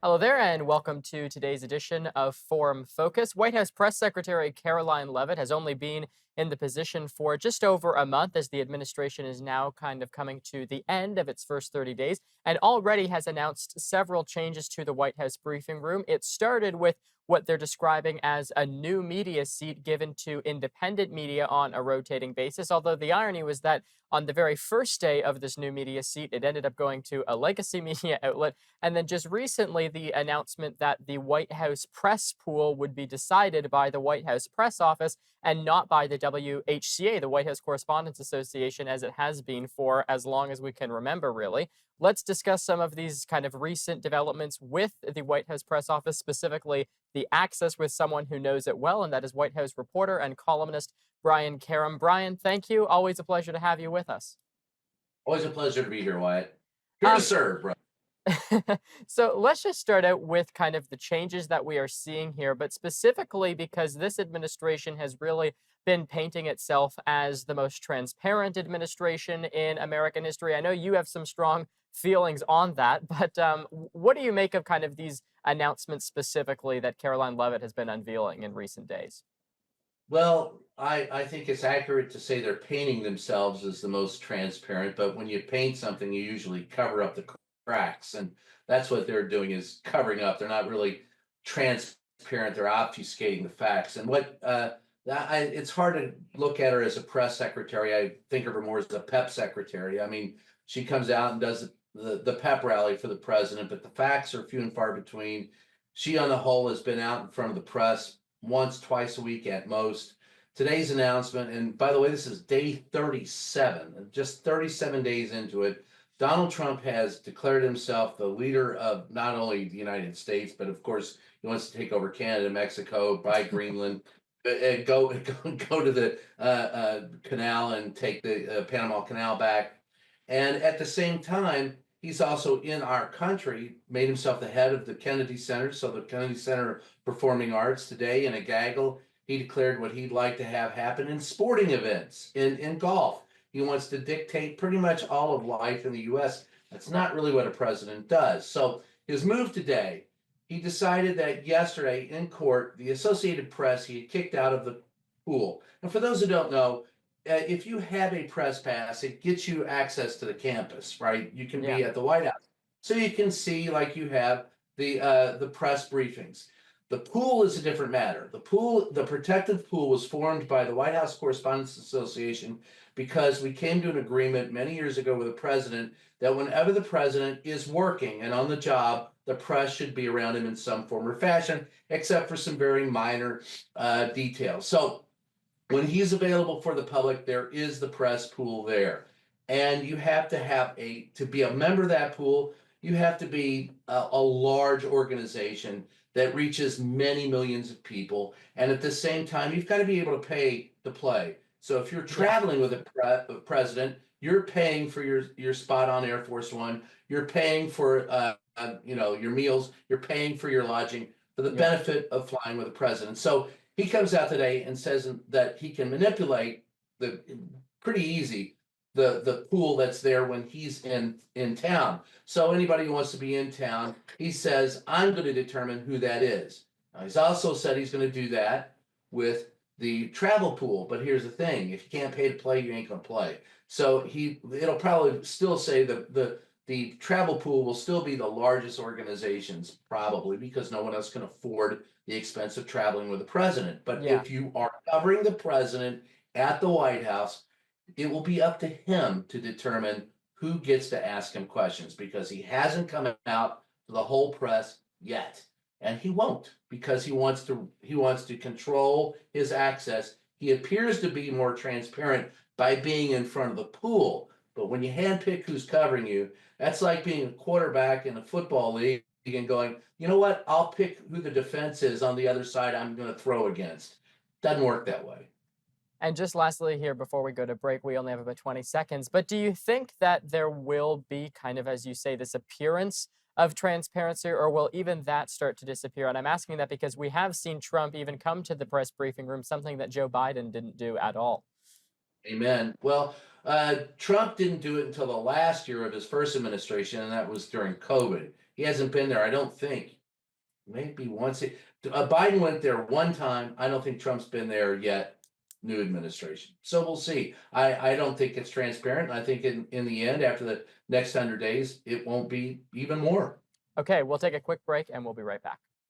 Hello there, and welcome to today's edition of Forum Focus. White House Press Secretary Caroline Leavitt has only been in the position for just over a month, as the administration is now kind of coming to the end of its first 30 days, and already has announced several changes to the White House briefing room. It started with what they're describing as a new media seat given to independent media on a rotating basis. Although the irony was that on the very first day of this new media seat, it ended up going to a legacy media outlet. And then just recently, the announcement that the White House press pool would be decided by the White House press office and not by the WHCA, the White House Correspondents Association, as it has been for as long as we can remember, really. Let's discuss some of these kind of recent developments with the White House press office, specifically the access with someone who knows it well, and that is White House reporter and columnist Brian Karem. Brian, thank you. Always a pleasure to have you with us. Always a pleasure to be here, Wyatt. Here to Um, serve, bro. So let's just start out with kind of the changes that we are seeing here, but specifically because this administration has really been painting itself as the most transparent administration in American history. I know you have some strong feelings on that, but what do you make of kind of these announcements specifically that Caroline Leavitt has been unveiling in recent days? Well, I think it's accurate to say they're painting themselves as the most transparent, but when you paint something, you usually cover up the cracks. And that's what they're doing is covering up. They're not really transparent, they're obfuscating the facts. And it's hard to look at her as a press secretary. I think of her more as a pep secretary. I mean, she comes out and does the pep rally for the president, but the facts are few and far between. She, on the whole, has been out in front of the press once, twice a week at most. Today's announcement, and by the way, this is day 37, just 37 days into it. Donald Trump has declared himself the leader of not only the United States, but of course, he wants to take over Canada, Mexico, buy Greenland, go to the canal and take the Panama Canal back. And at the same time, he's also in our country made himself the head of the Kennedy Center. So the Kennedy Center Performing Arts today in a gaggle, he declared what he'd like to have happen in sporting events, in golf. He wants to dictate pretty much all of life in the US. That's not really what a president does. So his move today, he decided that yesterday in court, the Associated Press, he had kicked out of the pool. And for those who don't know, if you have a press pass, it gets you access to the campus, right? You can Yeah. be at the White House, so you can see, like you have the press briefings. The pool is a different matter. The protective pool, was formed by the White House Correspondents Association because we came to an agreement many years ago with the president that whenever the president is working and on the job, the press should be around him in some form or fashion, except for some very minor details. So when he's available for the public, there is the press pool there. And you have to have to be a member of that pool, you have to be a large organization that reaches many millions of people. And at the same time, you've got to be able to pay to play. So if you're Yeah. traveling with a president, you're paying for your spot on Air Force One, you're paying for your meals, you're paying for your lodging for the Yeah. benefit of flying with the president. So he comes out today and says that he can manipulate the pretty easy the pool that's there when he's in town. So anybody who wants to be in town, he says, I'm going to determine who that is. Now, he's also said he's going to do that with the travel pool. But here's the thing: if you can't pay to play, you ain't going to play. So it'll probably still say the travel pool will still be the largest organizations, probably because no one else can afford the expense of traveling with the president. But Yeah. if you are covering the president at the White House, it will be up to him to determine who gets to ask him questions because he hasn't come out to the whole press yet. And he won't because he wants to control his access. He appears to be more transparent by being in front of the pool. But when you handpick who's covering you, that's like being a quarterback in a football league and going, you know what? I'll pick who the defense is on the other side I'm going to throw against. Doesn't work that way. And just lastly here, before we go to break, we only have about 20 seconds, but do you think that there will be kind of, as you say, this appearance of transparency, or will even that start to disappear? And I'm asking that because we have seen Trump even come to the press briefing room, something that Joe Biden didn't do at all. Amen. Well, Trump didn't do it until the last year of his first administration, and that was during COVID. He hasn't been there, I don't think. Maybe once. Biden went there one time. I don't think Trump's been there yet. New administration. So we'll see. I don't think it's transparent. I think in the end, after the next 100 days, it won't be even more. Okay, we'll take a quick break and we'll be right back.